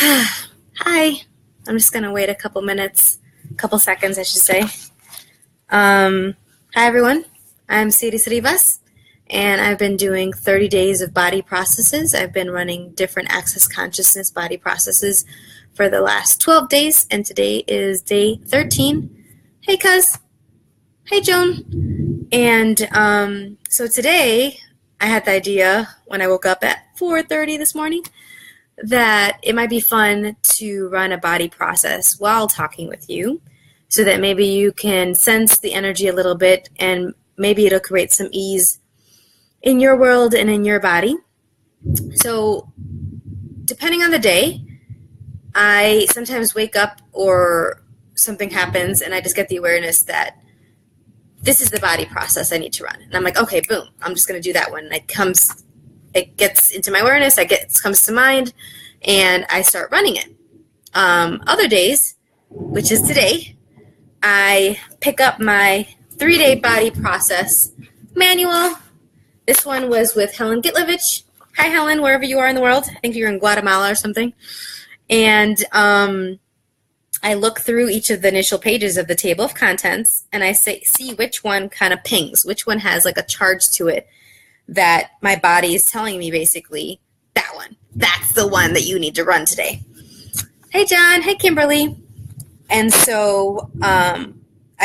Hi. I'm just going to wait a couple seconds, I should say. Hi, everyone. I'm Siris, and I've been doing 30 days of body processes. I've been running different access consciousness body processes for the last 12 days, and today is day 13. Hey, cuz. Hey, Joan. And so today I had the idea when I woke up at 4:30 this morning that it might be fun to run a body process while talking with you so that maybe you can sense the energy a little bit and maybe it'll create some ease in your world and in your body. So depending on the day, I sometimes wake up or something happens and I just get the awareness that this is the body process I need to run. And I'm like, okay, boom, I'm just going to do that one. It gets into my awareness, it comes to mind, and I start running it. Other days, which is today, I pick up my 3-day body process manual. This one was with Helen Gitlovich. Hi, Helen, wherever you are in the world. I think you're in Guatemala or something. And I look through each of the initial pages of the table of contents, and I see which one kind of pings, which one has like a charge to it that my body is telling me basically, that one. That's the one that you need to run today. Hey, John. Hey, Kimberly. And so I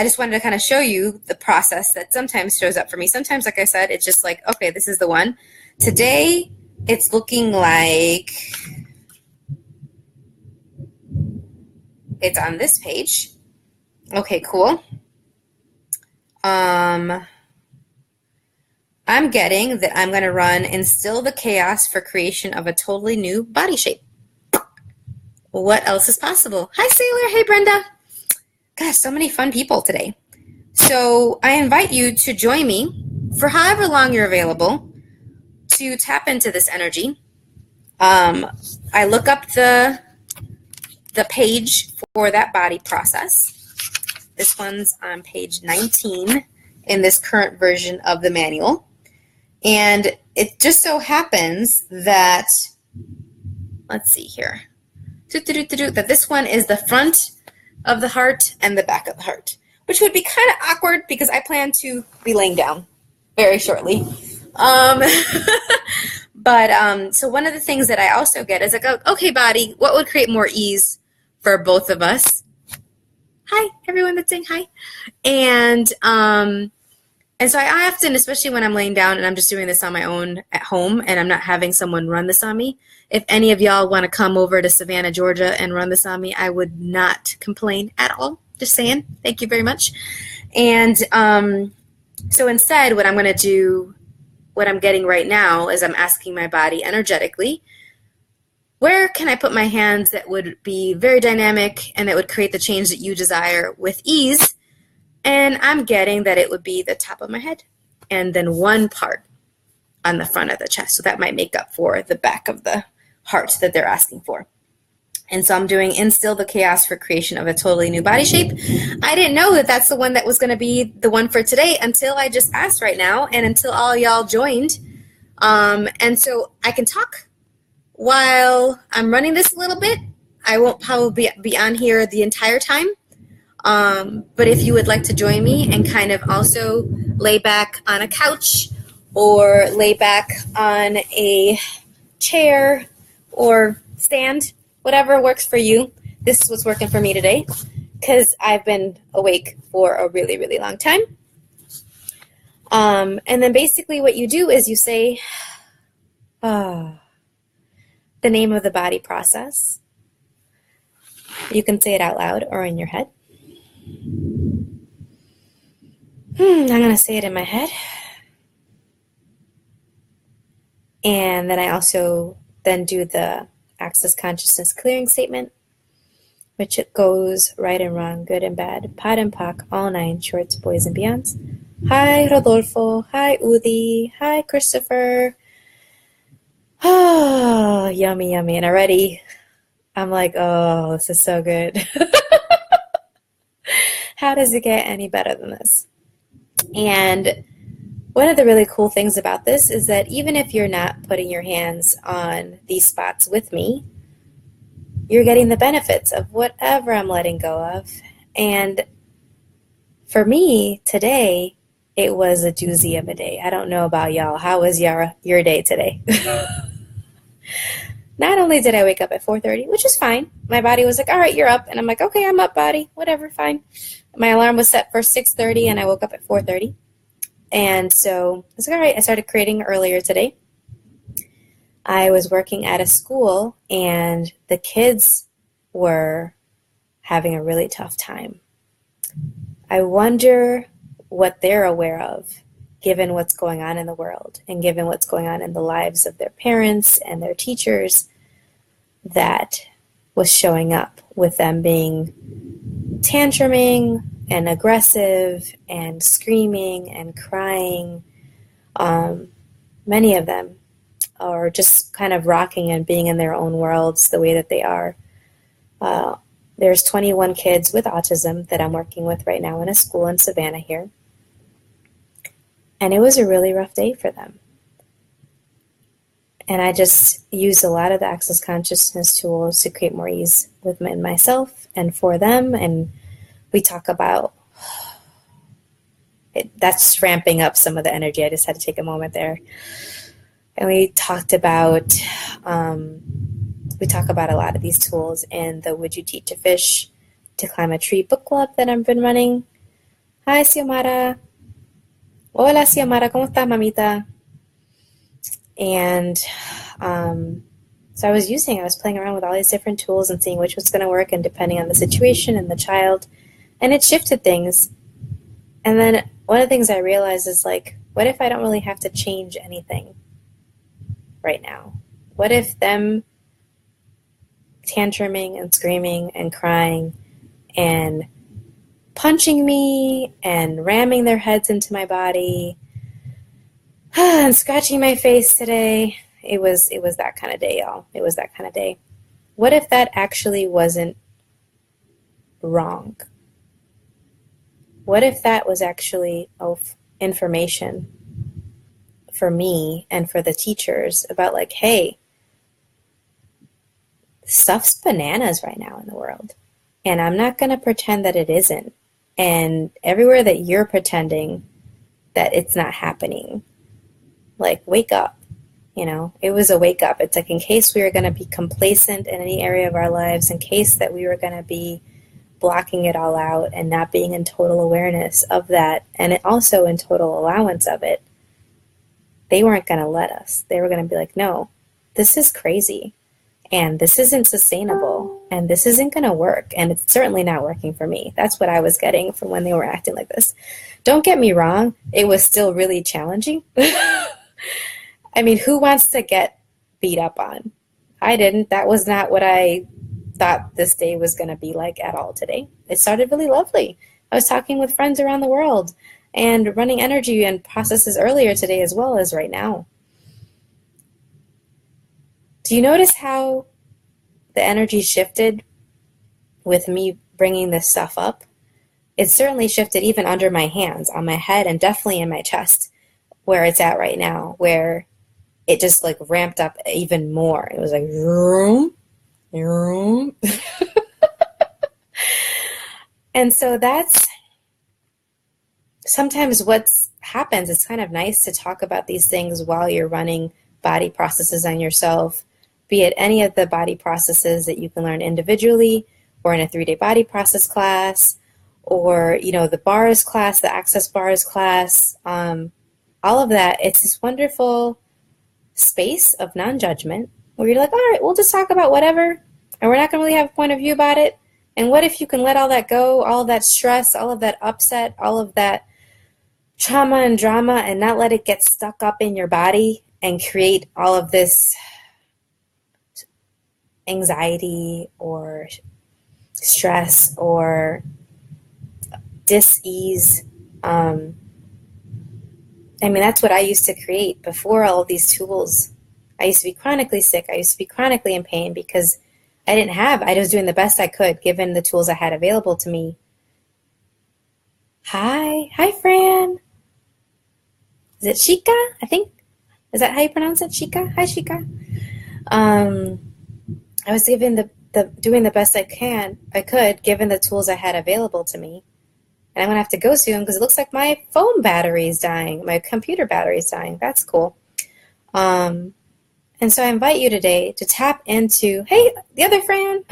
just wanted to kind of show you the process that sometimes shows up for me. Sometimes, like I said, it's just like, okay, this is the one. Today, it's looking like it's on this page. Okay, cool. I'm getting that I'm going to run Instill the Chaos for Creation of a Totally New Body Shape. What else is possible? Hi, Sailor. Hey, Brenda. Gosh, so many fun people today. So I invite you to join me for however long you're available to tap into this energy. I look up the page for that body process. This one's on page 19 in this current version of the manual. And it just so happens that, let's see here, that this one is the front of the heart and the back of the heart, which would be kind of awkward because I plan to be laying down very shortly. But so one of the things that I also get is like, okay, body, what would create more ease for both of us? Hi, everyone that's saying hi. And so I often, especially when I'm laying down and I'm just doing this on my own at home and I'm not having someone run this on me, if any of y'all want to come over to Savannah, Georgia and run this on me, I would not complain at all. Just saying. Thank you very much. And so instead, what I'm going to do, what I'm getting right now is I'm asking my body energetically, where can I put my hands that would be very dynamic and that would create the change that you desire with ease? And I'm getting that it would be the top of my head and then one part on the front of the chest. So that might make up for the back of the heart that they're asking for. And so I'm doing Instill the Chaos for Creation of a Totally New Body Shape. I didn't know that that's the one that was going to be the one for today until I just asked right now and until all y'all joined. And so I can talk while I'm running this a little bit. I won't probably be on here the entire time. But if you would like to join me and kind of also lay back on a couch or lay back on a chair or stand, whatever works for you, this is what's working for me today because I've been awake for a really, really long time. And then basically what you do is you say the name of the body process. You can say it out loud or in your head. I'm going to say it in my head. And then I also then do the Access Consciousness Clearing Statement, which it goes right and wrong, good and bad, pot and pock, all nine, shorts, boys and beyonds. Hi, Rodolfo. Hi, Udi. Hi, Christopher. Oh, yummy, yummy. And already I'm like, oh, this is so good. How does it get any better than this? And one of the really cool things about this is that even if you're not putting your hands on these spots with me, you're getting the benefits of whatever I'm letting go of. And for me today, it was a doozy of a day. I don't know about y'all. How was your day today? Not only did I wake up at 4:30, which is fine. My body was like, all right, you're up. And I'm like, okay, I'm up, body. Whatever, fine. My alarm was set for 6:30 and I woke up at 4:30. And so I was like, all right, I started creating earlier today. I was working at a school and the kids were having a really tough time. I wonder what they're aware of, given what's going on in the world and given what's going on in the lives of their parents and their teachers, that was showing up with them being tantruming and aggressive and screaming and crying. Many of them are just kind of rocking and being in their own worlds the way that they are. There's 21 kids with autism that I'm working with right now in a school in Savannah here. And it was a really rough day for them. And I just used a lot of the Access Consciousness tools to create more ease with myself and for them. And we talk about it. That's ramping up some of the energy. I just had to take a moment there. And we talk about a lot of these tools in the Would You Teach a Fish to Climb a Tree book club that I've been running. Hi, Xiomara. Hola, Xiomara. ¿Cómo estás, mamita? And so I was playing around with all these different tools and seeing which was going to work, and depending on the situation and the child. And it shifted things. And then one of the things I realized is, like, what if I don't really have to change anything right now? What if them tantruming and screaming and crying and punching me and ramming their heads into my body and scratching my face today, it was that kind of day, y'all. It was that kind of day. What if that actually wasn't wrong? What if that was actually information for me and for the teachers about, like, hey, stuff's bananas right now in the world. And I'm not going to pretend that it isn't. And everywhere that you're pretending that it's not happening, like, wake up. You know, it was a wake up. It's like, in case we were going to be complacent in any area of our lives, in case that we were going to be blocking it all out and not being in total awareness of that, and also in total allowance of it, they weren't going to let us. They were going to be like, no, this is crazy. And this isn't sustainable, and this isn't going to work, and it's certainly not working for me. That's what I was getting from when they were acting like this. Don't get me wrong, it was still really challenging. I mean, who wants to get beat up on? I didn't. That was not what I thought this day was going to be like at all today. It started really lovely. I was talking with friends around the world and running energy and processes earlier today as well as right now. Do you notice how the energy shifted with me bringing this stuff up? It certainly shifted even under my hands, on my head, and definitely in my chest, where it's at right now, where it just, like, ramped up even more. It was like, vroom, vroom. And so that's sometimes what happens. It's kind of nice to talk about these things while you're running body processes on yourself, be it any of the body processes that you can learn individually or in a 3-day body process class, or, you know, the bars class, the access bars class, all of that. It's this wonderful space of non-judgment where you're like, all right, we'll just talk about whatever, and we're not going to really have a point of view about it. And what if you can let all that go, all of that stress, all of that upset, all of that trauma and drama, and not let it get stuck up in your body and create all of this anxiety or stress or dis-ease. I mean, that's what I used to create before all of these tools. I used to be chronically sick. I used to be chronically in pain because I was doing the best I could given the tools I had available to me. Hi, Fran. Is it Shika? I think, is that how you pronounce it? Shika? Hi, Shika. I was given doing the best I could, given the tools I had available to me. And I'm going to have to go soon because it looks like my phone battery is dying. My computer battery is dying. That's cool. And so I invite you today to tap into, hey, the other Fran,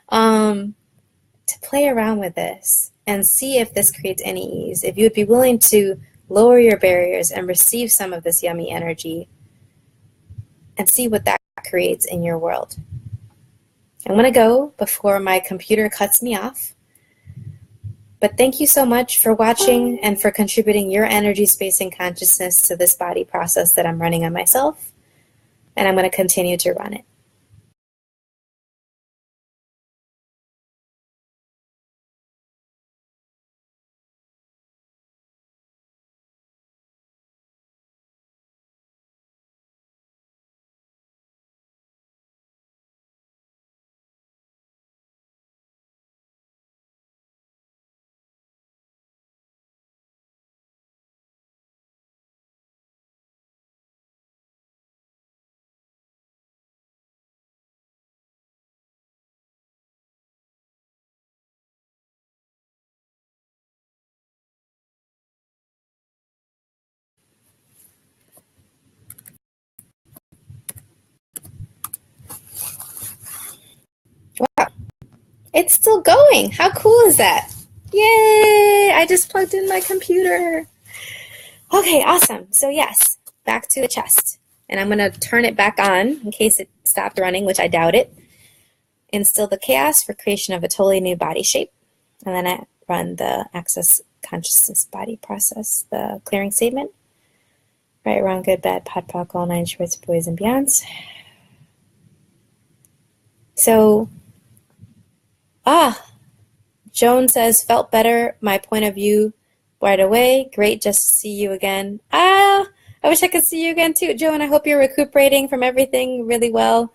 to play around with this and see if this creates any ease. If you would be willing to lower your barriers and receive some of this yummy energy and see what that creates in your world. I'm going to go before my computer cuts me off. But thank you so much for watching and for contributing your energy, space, and consciousness to this body process that I'm running on myself. And I'm going to continue to run it. Wow, it's still going. How cool is that? Yay! I just plugged in my computer. Okay, awesome. So yes, back to the chest. And I'm going to turn it back on in case it stopped running, which I doubt it. Instill the chaos for creation of a totally new body shape. And then I run the access consciousness body process, the clearing statement. Right, wrong, good, bad, pod, poc, all nine shorts, boys, and beyonds. So, Joan says, felt better, my point of view right away. Great just to see you again. I wish I could see you again too. Joan, I hope you're recuperating from everything really well.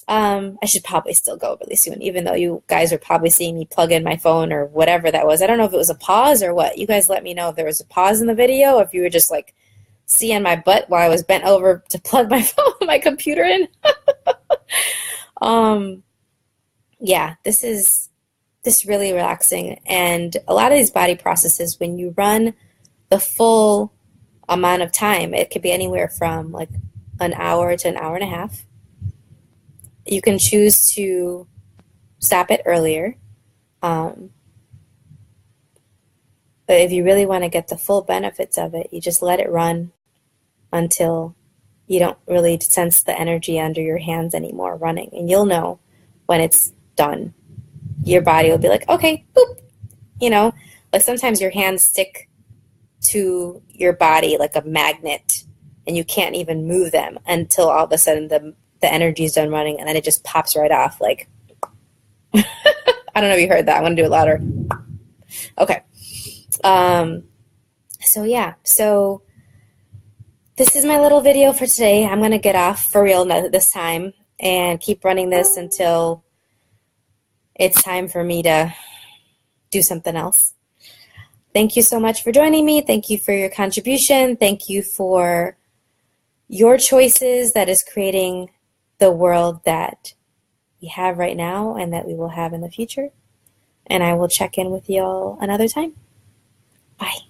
I should probably still go really soon, even though you guys are probably seeing me plug in my phone or whatever that was. I don't know if it was a pause or what. You guys let me know if there was a pause in the video, or if you were just like seeing my butt while I was bent over to plug my phone, my computer in. Yeah, this is really relaxing. And a lot of these body processes, when you run the full amount of time, it could be anywhere from like an hour to an hour and a half. You can choose to stop it earlier. But if you really want to get the full benefits of it, you just let it run until you don't really sense the energy under your hands anymore running. And you'll know when it's done. Your body will be like, okay, boop. You know, like sometimes your hands stick to your body like a magnet and you can't even move them until all of a sudden the energy's done running, and then it just pops right off. Like, I don't know if you heard that. I'm going to do it louder. Okay. So yeah, so this is my little video for today. I'm going to get off for real this time and keep running this until it's time for me to do something else. Thank you so much for joining me. Thank you for your contribution. Thank you for your choices that is creating the world that we have right now and that we will have in the future. And I will check in with you all another time. Bye.